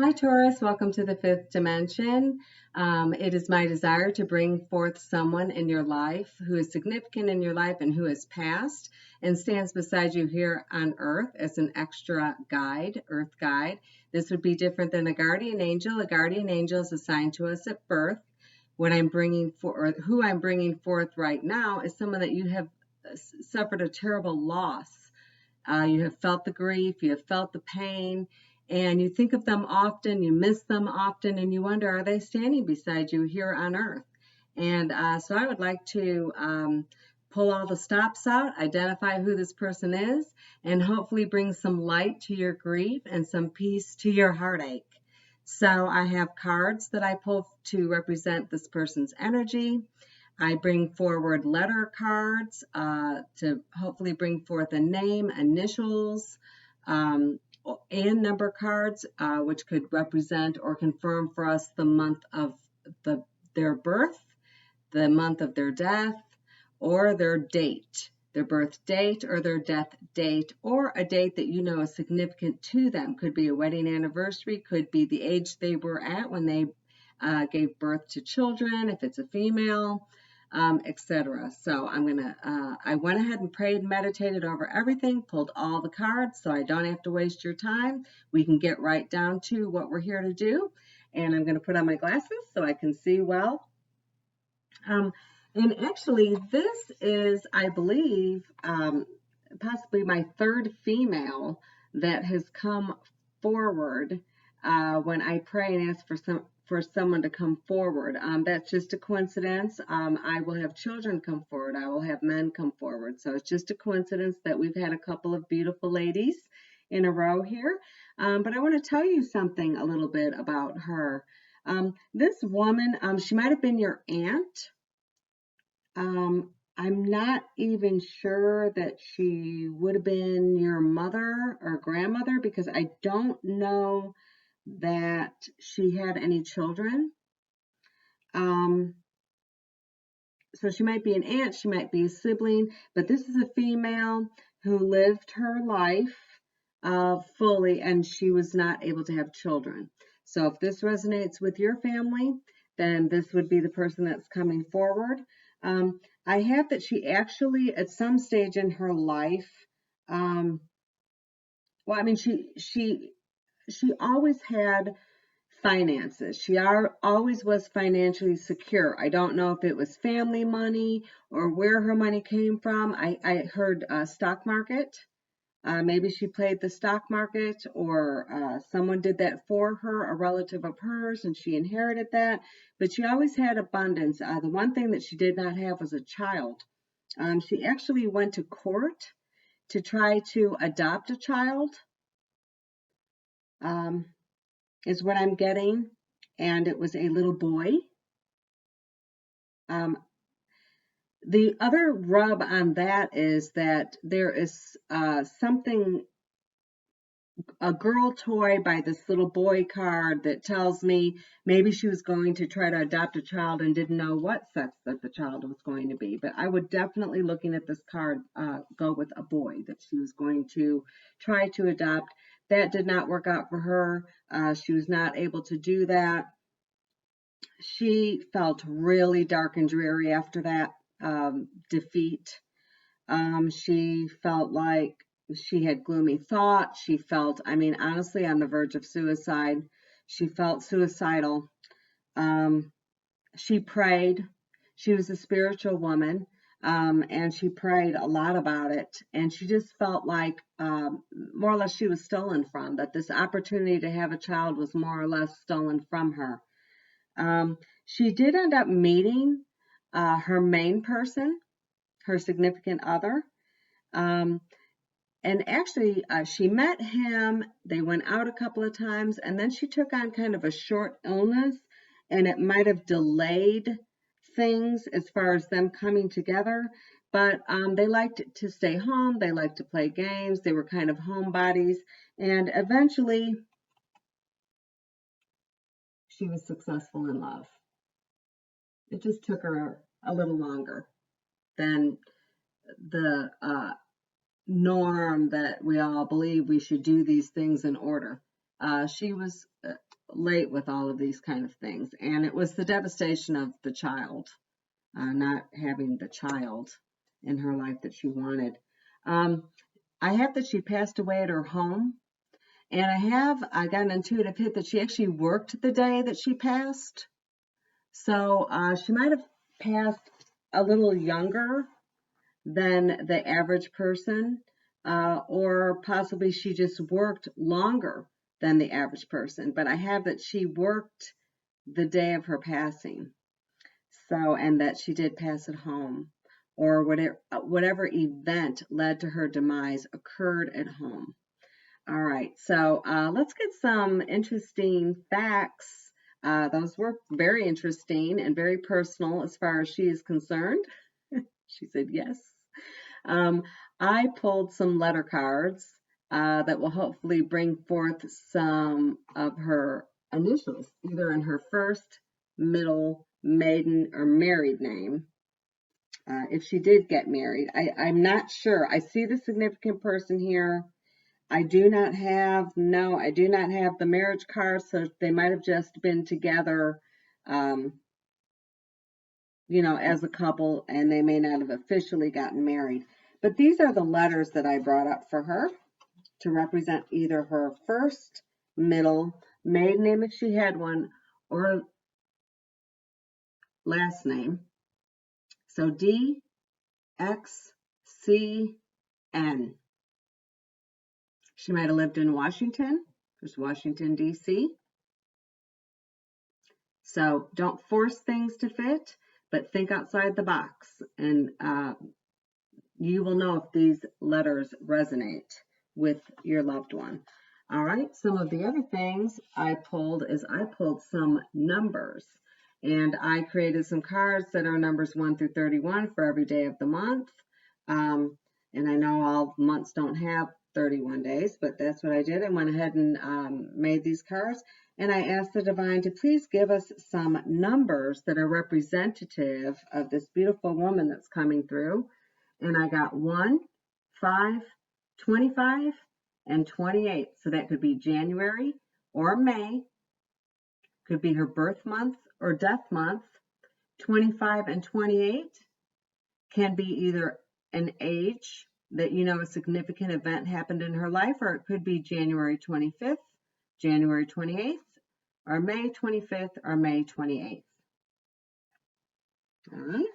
Hi, Taurus. Welcome to the fifth dimension. It is my desire to bring forth someone in your life who is significant in your life and who has passed and stands beside you here on earth as an extra guide, earth guide. This would be different than a guardian angel. A guardian angel is assigned to us at birth. What I'm bringing forth, or who I'm bringing forth right now, is someone that you have suffered a terrible loss. You have felt the grief, you have felt the pain, and you think of them often, you miss them often, and you wonder, are they standing beside you here on earth? And so I would like to pull all the stops out, identify who this person is, and hopefully bring some light to your grief and some peace to your heartache. So I have cards that I pull to represent this person's energy. I bring forward letter cards to hopefully bring forth a name, initials, and number cards, which could represent or confirm for us the month of their birth, the month of their death, or their date, their birth date or their death date, or a date that you know is significant to them. Could be a wedding anniversary, could be the age they were at when they gave birth to children, if it's a female, etc. So I went ahead and prayed and meditated over everything, pulled all the cards so I don't have to waste your time. We can get right down to what we're here to do. And I'm going to put on my glasses so I can see well. And actually, this is, I believe, possibly my third female that has come forward when I pray and ask for someone to come forward. That's just a coincidence. I will have children come forward. I will have men come forward. So it's just a coincidence that we've had a couple of beautiful ladies in a row here. But I want to tell you something a little bit about her. This woman, she might have been your aunt. I'm not even sure that she would have been your mother or grandmother because I don't know that she had any children. So she might be an aunt, she might be a sibling, but this is a female who lived her life fully and she was not able to have children. So if this resonates with your family, then this would be the person that's coming forward. I have that she actually, at some stage in her life, she always had finances. She always was financially secure. I don't know if it was family money or where her money came from. I heard stock market. Maybe she played the stock market or someone did that for her, a relative of hers, and she inherited that. But she always had abundance. The one thing that she did not have was a child. She actually went to court to try to adopt a child, is what I'm getting. And it was a little boy. The other rub on that is that there is something, a girl toy by this little boy card that tells me maybe she was going to try to adopt a child and didn't know what sex that the child was going to be. But I would definitely, looking at this card, go with a boy that she was going to try to adopt. That did not work out for her. She was not able to do that. She felt really dark and dreary after that defeat. She felt like she had gloomy thoughts. She felt, honestly, on the verge of suicide. She felt suicidal. She prayed. She was a spiritual woman, and she prayed a lot about it. And she just felt like more or less she was stolen from, that this opportunity to have a child was more or less stolen from her. She did end up meeting her main person, her significant other. And actually, she met him. They went out a couple of times, and then she took on kind of a short illness, and it might have delayed things as far as them coming together. But they liked to stay home. They liked to play games. They were kind of homebodies. And eventually, she was successful in love. It just took her a little longer than the norm that we all believe we should do these things in order. She was late with all of these kind of things. And it was the devastation of the child, not having the child in her life that she wanted. Um, I have that she passed away at her home. And I got an intuitive hit that she actually worked the day that she passed. So she might have passed a little younger than the average person, or possibly she just worked longer than the average person. But I have that she worked the day of her passing. So, and that she did pass at home, or whatever event led to her demise occurred at home. All right, so let's get some interesting facts. Those were very interesting and very personal as far as she is concerned. She said yes. Um, I pulled some letter cards that will hopefully bring forth some of her initials, either in her first, middle, maiden, or married name. If she did get married, I'm not sure. I see the significant person here. I do not have, no, I do not have the marriage card, so they might have just been together, um, as a couple, and they may not have officially gotten married. But these are the letters that I brought up for her to represent either her first, middle, maiden name if she had one, or last name. So D, X, C, N. She might have lived in Washington. There's Washington, D.C. So don't force things to fit, but think outside the box, and you will know if these letters resonate with your loved one. All right, some of the other things I pulled is I pulled some numbers, and I created some cards that are numbers 1 through 31 for every day of the month. And I know all months don't have 31 days, but that's what I did. I went ahead and made these cards, and I asked the divine to please give us some numbers that are representative of this beautiful woman that's coming through. And I got 1, 5, 25, and 28. So that could be January or May, could be her birth month or death month. 25 and 28 can be either an age that a significant event happened in her life, or it could be January 25th, January 28th, or May 25th, or May 28th. All right.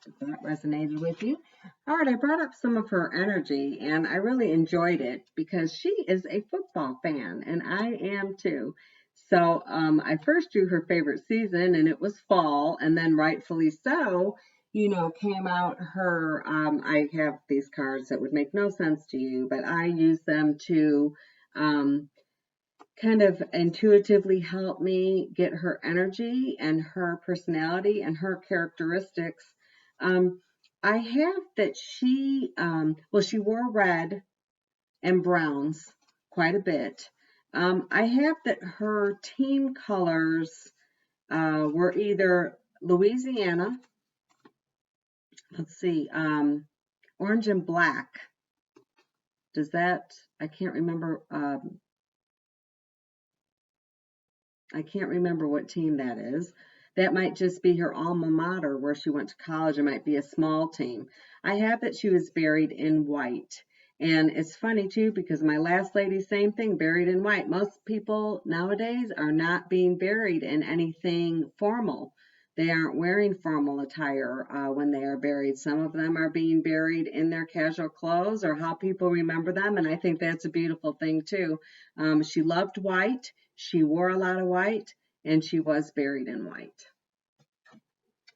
If that resonated with you. All right, I brought up some of her energy, and I really enjoyed it because she is a football fan, and I am too. So I first drew her favorite season, and it was fall, and then rightfully so, came out her, I have these cards that would make no sense to you, but I use them to kind of intuitively help me get her energy and her personality and her characteristics. I have that she, she wore red and browns quite a bit. I have that her team colors were either Louisiana, let's see, orange and black. Does that, I can't remember what team that is. That might just be her alma mater where she went to college. It might be a small team. I have that she was buried in white. And it's funny too, because my last lady, same thing, buried in white. Most people nowadays are not being buried in anything formal. They aren't wearing formal attire when they are buried. Some of them are being buried in their casual clothes or how people remember them. And I think that's a beautiful thing too. She loved white. She wore a lot of white, and she was buried in white.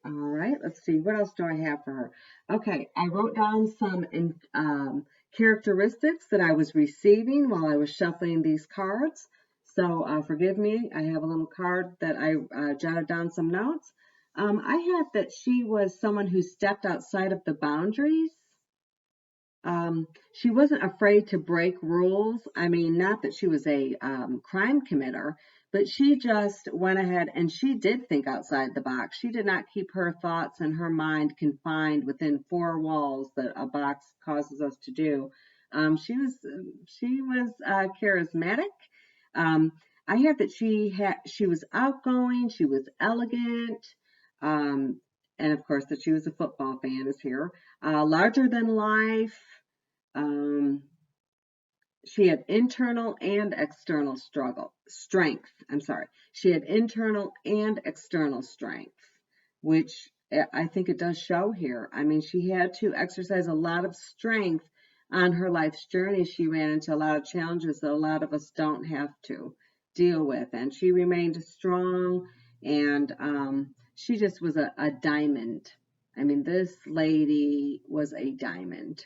All right, let's see. What else do I have for her? Okay, I wrote down some characteristics that I was receiving while I was shuffling these cards. So forgive me. I have a little card that I jotted down some notes. I have that she was someone who stepped outside of the boundaries. She wasn't afraid to break rules. I mean, not that she was a crime committer, but she just went ahead and she did think outside the box. She did not keep her thoughts and her mind confined within four walls that a box causes us to do. She was charismatic. I have that she was outgoing, she was elegant, and of course that she was a football fan is here. Larger than life. Um, she had internal and external strength. I'm sorry. She had internal and external strength, which I think it does show here. I mean, she had to exercise a lot of strength on her life's journey. She ran into a lot of challenges that a lot of us don't have to deal with. And she remained strong, and she just was a diamond. I mean, this lady was a diamond.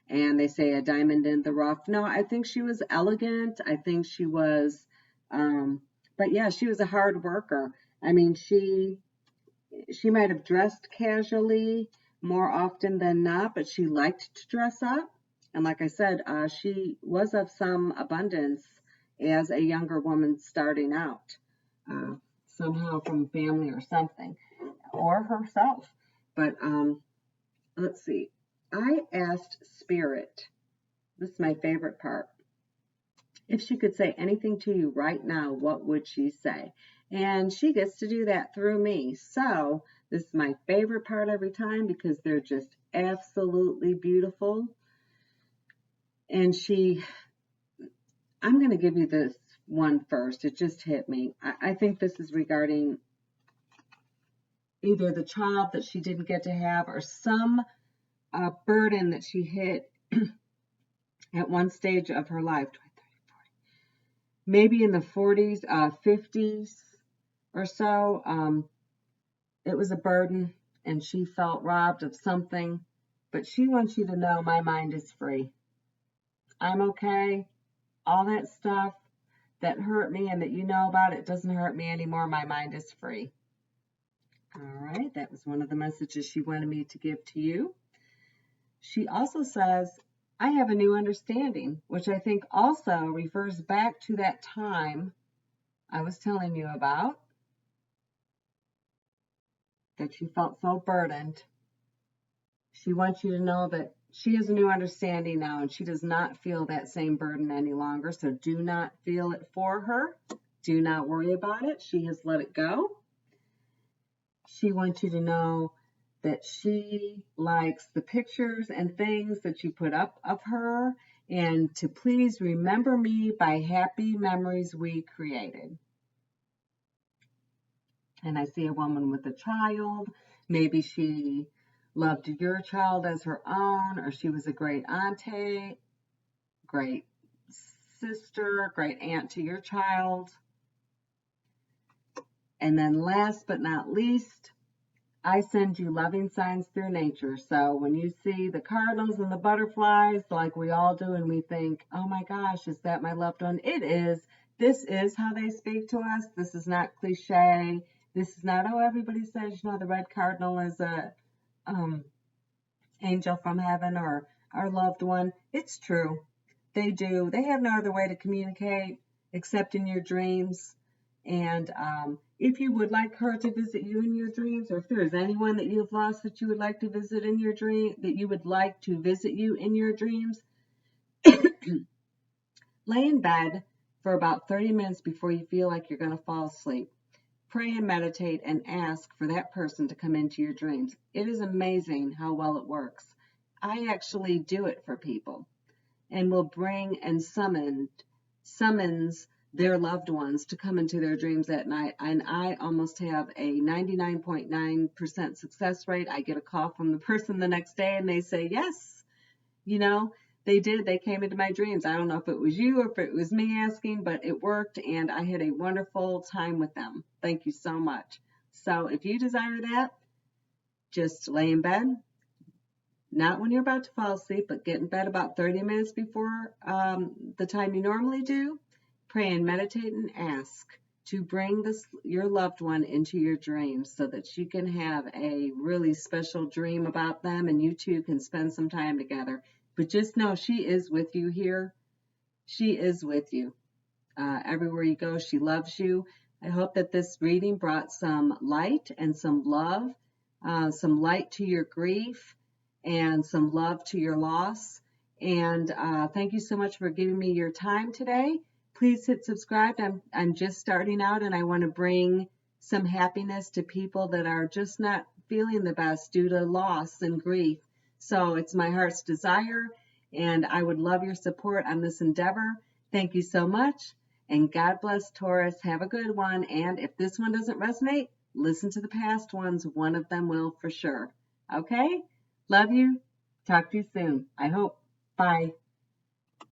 And they say a diamond in the rough. No, I think she was elegant. I think she was, but yeah, she was a hard worker. I mean, she might have dressed casually more often than not, but she liked to dress up. And like I said, she was of some abundance as a younger woman starting out, uh, somehow from family or something, or herself. But let's see. I asked Spirit, this is my favorite part, if she could say anything to you right now, what would she say? And she gets to do that through me. So this is my favorite part every time because they're just absolutely beautiful. And I'm going to give you this one first. It just hit me. I think this is regarding either the child that she didn't get to have or some burden that she hit at one stage of her life. Maybe in the 40s, 50s or so. It was a burden and she felt robbed of something. But she wants you to know my mind is free. I'm okay. All that stuff that hurt me and that you know about, it doesn't hurt me anymore. My mind is free. All right, that was one of the messages she wanted me to give to you. She also says, I have a new understanding, which I think also refers back to that time I was telling you about, that she felt so burdened. She wants you to know that she has a new understanding now and she does not feel that same burden any longer. So do not feel it for her. Do not worry about it. She has let it go. She wants you to know that she likes the pictures and things that you put up of her, and to please remember me by happy memories we created. And I see a woman with a child. Maybe she loved your child as her own, or she was a great auntie, great sister, great aunt to your child. And then last but not least, I send you loving signs through nature. So when you see the cardinals and the butterflies, like we all do, and we think, oh my gosh, is that my loved one? It is. This is how they speak to us. This is not cliche. This is not, oh, everybody says, the red cardinal is a angel from heaven or our loved one. It's true. They do. They have no other way to communicate except in your dreams. And if you would like her to visit you in your dreams, or if there is anyone that you've lost that you would like to visit in your dream, that you would like to visit you in your dreams, lay in bed for about 30 minutes before you feel like you're going to fall asleep. Pray and meditate and ask for that person to come into your dreams. It is amazing how well it works. I actually do it for people and will bring and summons their loved ones to come into their dreams at night. And I almost have a 99.9% success rate. I get a call from the person the next day and they say, yes, they did. They came into my dreams. I don't know if it was you or if it was me asking, but it worked and I had a wonderful time with them. Thank you so much. So if you desire that, just lay in bed. Not when you're about to fall asleep, but get in bed about 30 minutes before the time you normally do. Pray and meditate and ask to bring your loved one into your dreams so that you can have a really special dream about them and you two can spend some time together. But just know she is with you here. She is with you. Everywhere you go, she loves you. I hope that this reading brought some light and some love, some light to your grief and some love to your loss. And thank you so much for giving me your time today. Please hit subscribe. I'm just starting out and I want to bring some happiness to people that are just not feeling the best due to loss and grief. So it's my heart's desire, and I would love your support on this endeavor. Thank you so much, and God bless, Taurus. Have a good one. And if this one doesn't resonate, listen to the past ones. One of them will for sure. Okay? Love you. Talk to you soon. I hope. Bye.